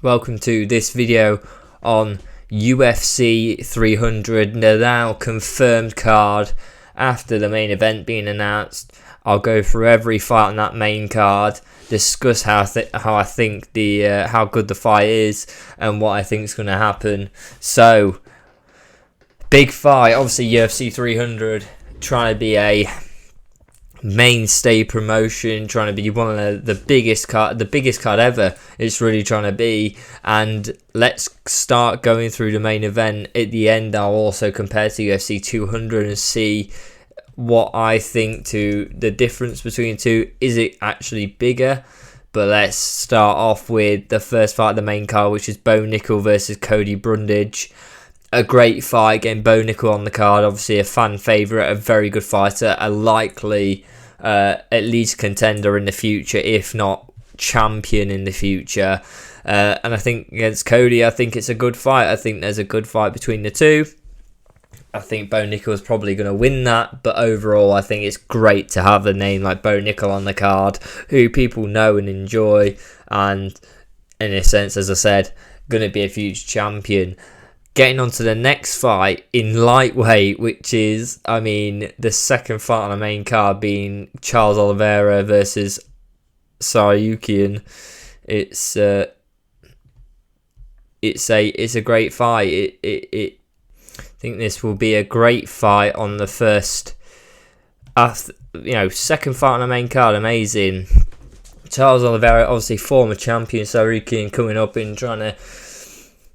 Welcome to this video on UFC 300, the now confirmed card after the main event being announced. I'll go through every fight on that main card, discuss how I think how good the fight is and what I think is going to happen. So, big fight, obviously UFC 300 trying to be a mainstay promotion, trying to be one of the biggest card ever. It's really trying to be. And let's start going through the main event. At the end, I'll also compare to UFC 200 and see what I think to the difference between the two. Is it actually bigger? But let's start off with the first fight of the main card, which is Bo Nickal versus Cody Brundage. A great fight, getting Bo Nickal on the card. Obviously a fan favourite, a very good fighter, a likely at least contender in the future, if not champion in the future. And I think against Cody, I think it's a good fight. I think there's a good fight between the two. I think Bo Nickal is probably going to win that, but overall I think it's great to have a name like Bo Nickal on the card, who people know and enjoy, and in a sense, as I said, going to be a future champion. Getting on to the next fight in lightweight, which is, the second fight on the main card being Charles Oliveira versus Tsarukyan. It's a great fight. I think this will be a great fight on the first, second fight on the main card. Amazing. Charles Oliveira, obviously former champion. Tsarukyan coming up and trying to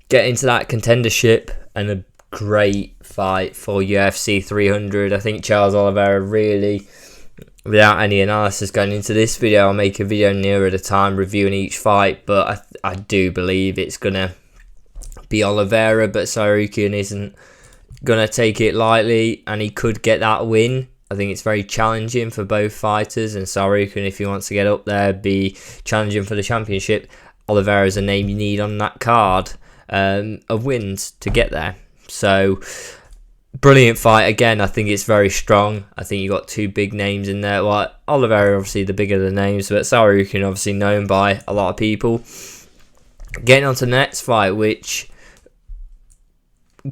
get into that contendership, and a great fight for UFC 300. I think Charles Oliveira really, without any analysis going into this video, I'll make a video nearer the time reviewing each fight, but I do believe it's going to be Oliveira, but Tsarukyan isn't going to take it lightly, and he could get that win. I think it's very challenging for both fighters, and Tsarukyan, if he wants to get up there, be challenging for the championship. Oliveira is a name you need on that card of wins to get there. So, brilliant fight. Again, I think it's very strong. I think you got two big names in there. Well, Oliveira, obviously, the bigger the names, but Tsarukyan, obviously known by a lot of people. Getting on to the next fight, which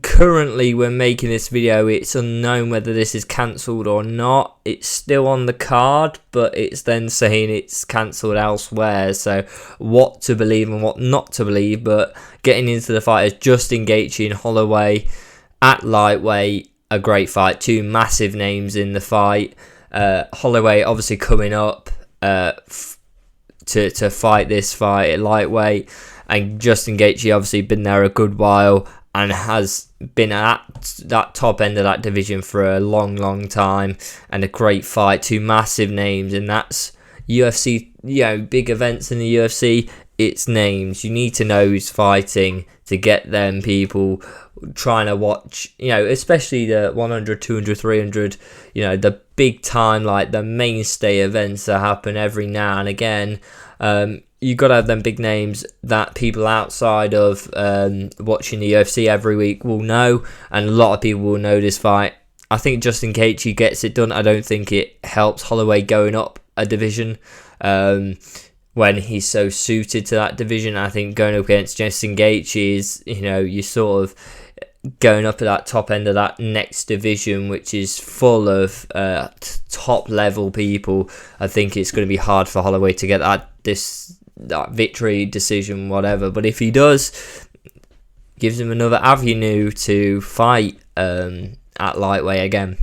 currently, when making this video, it's unknown whether this is cancelled or not. It's still on the card, but it's then saying it's cancelled elsewhere. So, what to believe and what not to believe. But getting into the fight is Justin Gaethje and Holloway at lightweight. A great fight. Two massive names in the fight. Holloway obviously coming up to fight this fight at lightweight, and Justin Gaethje obviously been there a good while and has been at that top end of that division for a long time, and a great fight. Two massive names, and that's UFC, big events in the UFC, it's names. You need to know who's fighting to get them people trying to watch, especially the 100, 200, 300, the big time, like the mainstay events that happen every now and again. You got to have them big names that people outside of watching the UFC every week will know, and a lot of people will know this fight. I think Justin Gaethje gets it done. I don't think it helps Holloway going up a division when he's so suited to that division. I think going up against Justin Gaethje is, you sort of going up at that top end of that next division, which is full of top level people. I think it's going to be hard for Holloway to get that victory, decision, whatever. But if he does, gives him another avenue to fight at lightweight again.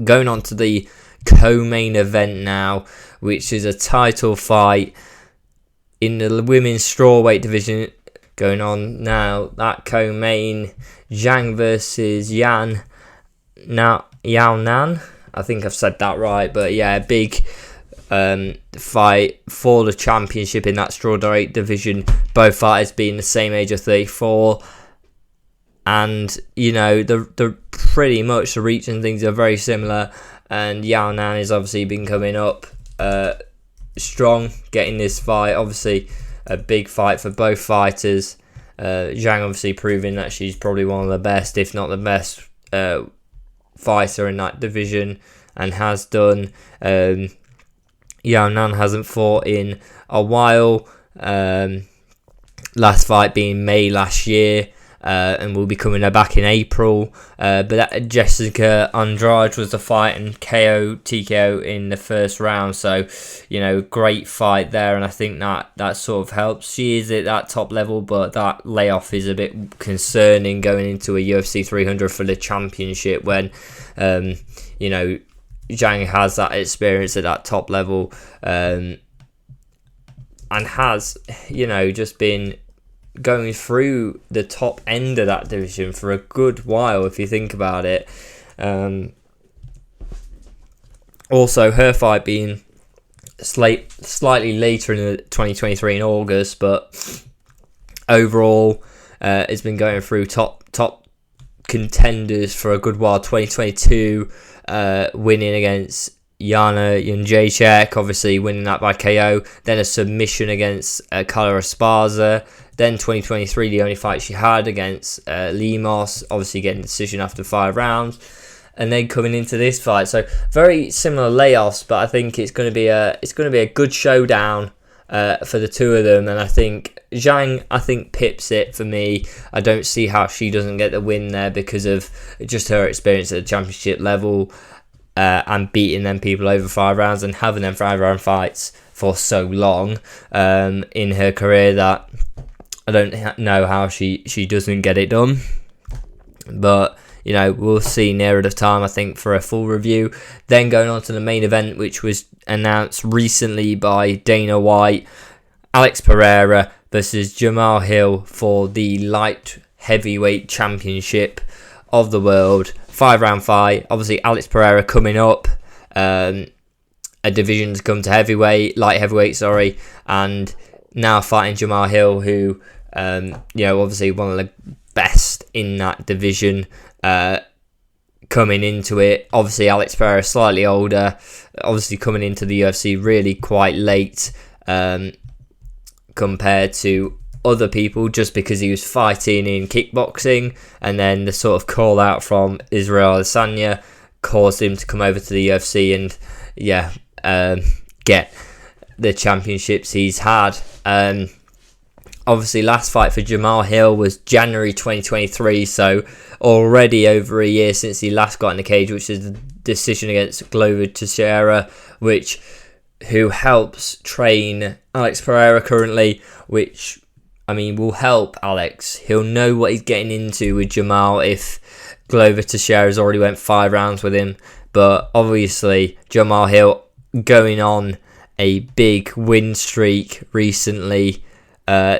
Going on to the co-main event now, which is a title fight in the women's strawweight division. Going on now, that co-main, Zhang versus Yao Nan. I think I've said that right, but yeah, big fight for the championship in that strawweight division. Both fighters being the same age of 34, and the pretty much the reach and things are very similar. And Yao Nan has obviously been coming up strong, getting this fight. Obviously, a big fight for both fighters. Zhang obviously proving that she's probably one of the best, if not the best, fighter in that division, and has done. Yao Nan hasn't fought in a while. Last fight being May last year. And will be coming back in April. But that Jessica Andrade was the fight and TKO in the first round. So, great fight there. And I think that sort of helps. She is at that top level, but that layoff is a bit concerning going into a UFC 300 for the championship when, Zhang has that experience at that top level and has, just been going through the top end of that division for a good while, if you think about it. Also, her fight being slightly later in 2023 in August, but overall, it's been going through top contenders for a good while. 2022, winning against Yana Jędrzejczyk, obviously winning that by KO. Then a submission against Carla Esparza. Then 2023, the only fight she had against Lemos, obviously getting a decision after 5 rounds. And then coming into this fight, so very similar layoffs, but I think it's going to be a good showdown for the two of them. And I think Zhang, pips it for me. I don't see how she doesn't get the win there because of just her experience at the championship level and beating them people over 5 rounds and having them 5-round fights for so long in her career that I don't know how she doesn't get it done. But, we'll see nearer the time, I think, for a full review. Then going on to the main event, which was announced recently by Dana White. Alex Pereira versus Jamal Hill for the light heavyweight championship of the world. 5-round fight. Obviously, Alex Pereira coming up. A division to come to light heavyweight, and now fighting Jamal Hill, who, obviously one of the best in that division coming into it. Obviously, Alex Pereira slightly older, obviously coming into the UFC really quite late compared to other people, just because he was fighting in kickboxing, and then the sort of call out from Israel Adesanya caused him to come over to the UFC and get the championships he's had. Obviously, last fight for Jamal Hill was January 2023, so already over a year since he last got in the cage, which is the decision against Glover Teixeira, who helps train Alex Pereira currently, which, will help Alex. He'll know what he's getting into with Jamal if Glover Teixeira's already went 5 rounds with him. But obviously, Jamal Hill going on a big win streak recently.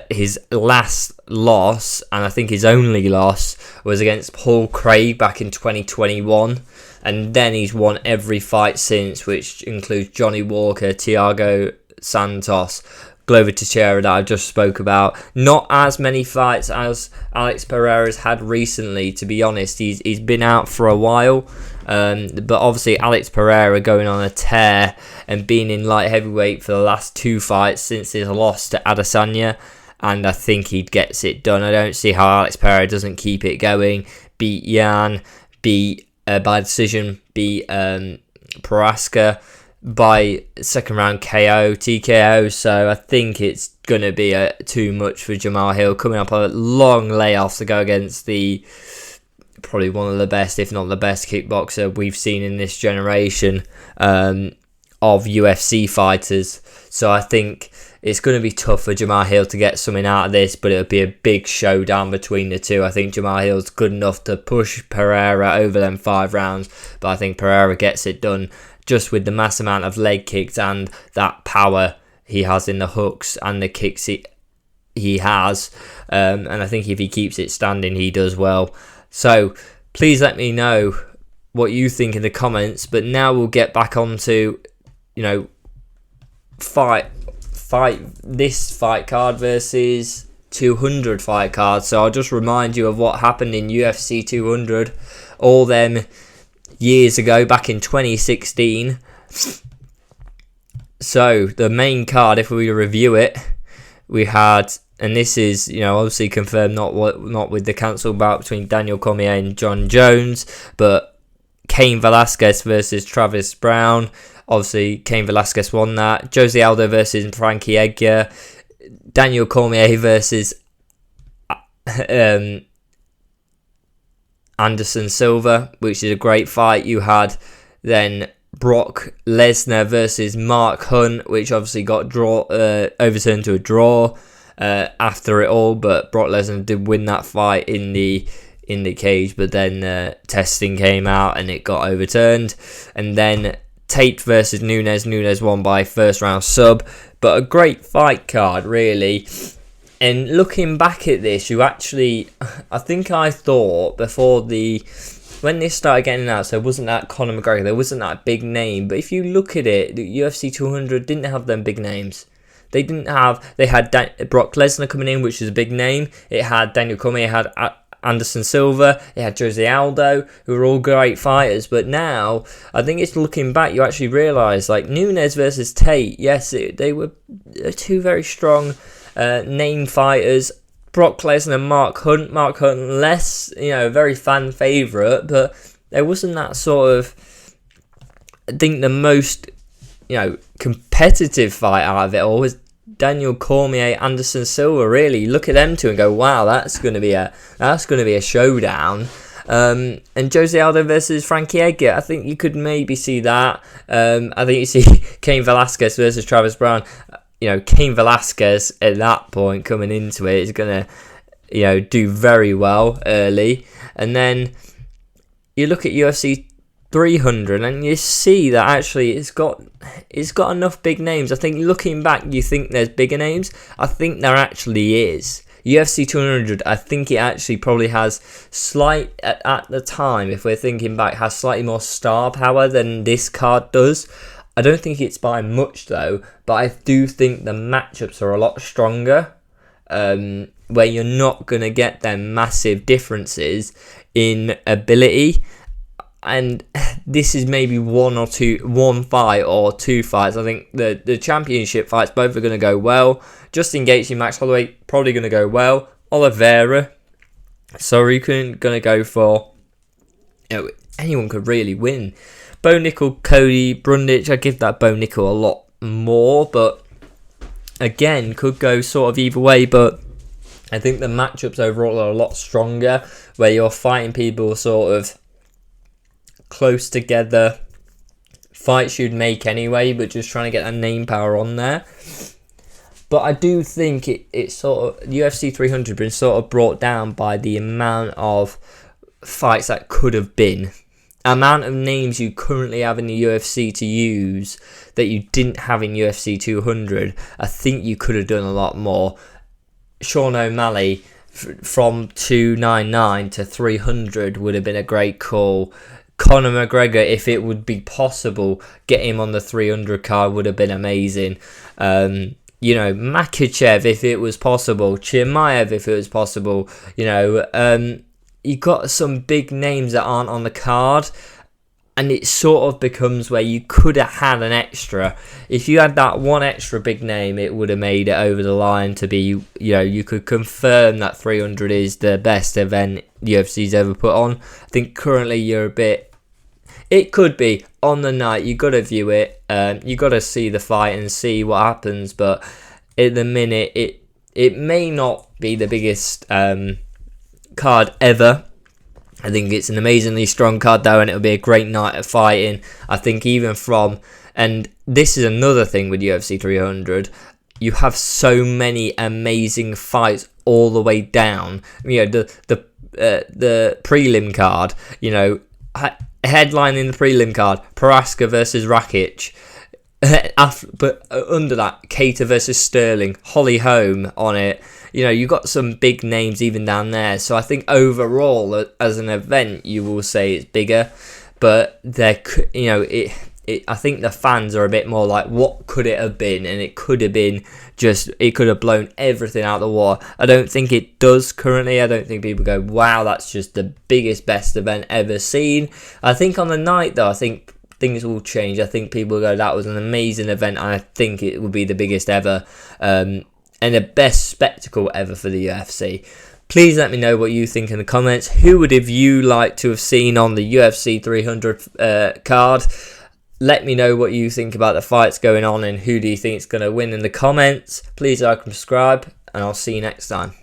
His last loss, and I think his only loss, was against Paul Craig back in 2021. And then he's won every fight since, which includes Johnny Walker, Thiago Santos, Glover Teixeira that I just spoke about. Not as many fights as Alex Pereira's had recently, to be honest. He's been out for a while. But obviously Alex Pereira going on a tear and being in light heavyweight for the last 2 fights since his loss to Adesanya, and I think he gets it done. I don't see how Alex Pereira doesn't keep it going. Beat Yan, beat by decision, beat Prochaska by second round KO, TKO. So I think it's going to be too much for Jamal Hill, coming up a long layoff to go against the probably one of the best, if not the best, kickboxer we've seen in this generation of UFC fighters. So I think it's going to be tough for Jamal Hill to get something out of this, but it'll be a big showdown between the two. I think Jamal Hill's good enough to push Pereira over them 5 rounds, but I think Pereira gets it done just with the mass amount of leg kicks and that power he has in the hooks and the kicks he has. And I think if he keeps it standing, he does well. So please let me know what you think in the comments. But now we'll get back onto, this fight card versus 200 fight card. So I'll just remind you of what happened in UFC 200 all them years ago, back in 2016. So the main card, if we review it, we had, and this is, obviously confirmed, not with the cancelled bout between Daniel Cormier and John Jones, but Cain Velasquez versus Travis Brown. Obviously, Cain Velasquez won that. Jose Aldo versus Frankie Edgar. Daniel Cormier versus Anderson Silva, which is a great fight. You had then Brock Lesnar versus Mark Hunt, which obviously got overturned to a draw after it all, but Brock Lesnar did win that fight in the cage, but then testing came out and it got overturned. And then Tate versus Nunes won by first round sub, but a great fight card, really. And looking back at this, I think I thought before when this started getting announced, there wasn't that Conor McGregor, there wasn't that big name. But if you look at it, the UFC 200 didn't have them big names. They had Brock Lesnar coming in, which was a big name. It had Daniel Cormier, it had Anderson Silva, it had Jose Aldo, who were all great fighters. But now, I think it's looking back, you actually realise, like Nunes versus Tate, yes, they were two very strong name fighters. Brock Lesnar and Mark Hunt less, very fan favourite, but there wasn't that sort of, I think the most, competitive fight out of it all was Daniel Cormier, Anderson Silva. Really look at them two and go, wow, that's going to be a showdown. And Jose Aldo versus Frankie Edgar, I think you could maybe see that. I think you see Cain Velasquez versus Travis Browne. Cain Velasquez at that point coming into it is going to, do very well early. And then you look at UFC 300 and you see that actually it's got enough big names. I think looking back, you think there's bigger names. I think there actually is. UFC 200, I think it actually probably has at the time, if we're thinking back, has slightly more star power than this card does. I don't think it's by much though, but I do think the matchups are a lot stronger, where you're not going to get them massive differences in ability. And this is maybe one fight or two fights. I think the championship fights both are going to go well. Justin Gaethje, Max Holloway, probably going to go well. Oliveira, Sorry, going to go for, anyone could really win. Bo Nickel, Cody, Brundage, I give that Bo Nickel a lot more, but again, could go sort of either way. But I think the matchups overall are a lot stronger, where you're fighting people sort of close together, fights you'd make anyway, but just trying to get that name power on there. But I do think it's sort of, UFC 300 been sort of brought down by the amount of fights that could have been. Amount of names you currently have in the UFC to use that you didn't have in UFC 200. I think you could have done a lot more. Sean O'Malley from 299 to 300 would have been a great call. Conor McGregor, if it would be possible, get him on the 300 card would have been amazing. Makhachev, if it was possible. Chimaev, if it was possible. You got some big names that aren't on the card, and it sort of becomes where you could have had an extra. If you had that one extra big name, it would have made it over the line to be, you could confirm that 300 is the best event UFC's ever put on. I think currently it could be on the night. You got to view it. You got to see the fight and see what happens. But at the minute, it may not be the biggest card ever. I think it's an amazingly strong card though, and it'll be a great night of fighting. I think and this is another thing with UFC 300, you have so many amazing fights all the way down. The prelim card, headlining the prelim card, Prochaska versus Rakic. But under that, Keita versus Sterling, Holly Holm on it. You got some big names even down there. So I think overall, as an event, you will say it's bigger. But I think the fans are a bit more like, what could it have been? And it could have been it could have blown everything out of the water. I don't think it does currently. I don't think people go, wow, that's just the biggest, best event ever seen. I think on the night, though, I think things will change. I think people go, that was an amazing event, and I think it will be the biggest ever and the best spectacle ever for the UFC. Please let me know what you think in the comments. Who would have you liked to have seen on the UFC 300 card? Let me know what you think about the fights going on and who do you think is going to win in the comments. Please like and subscribe, and I'll see you next time.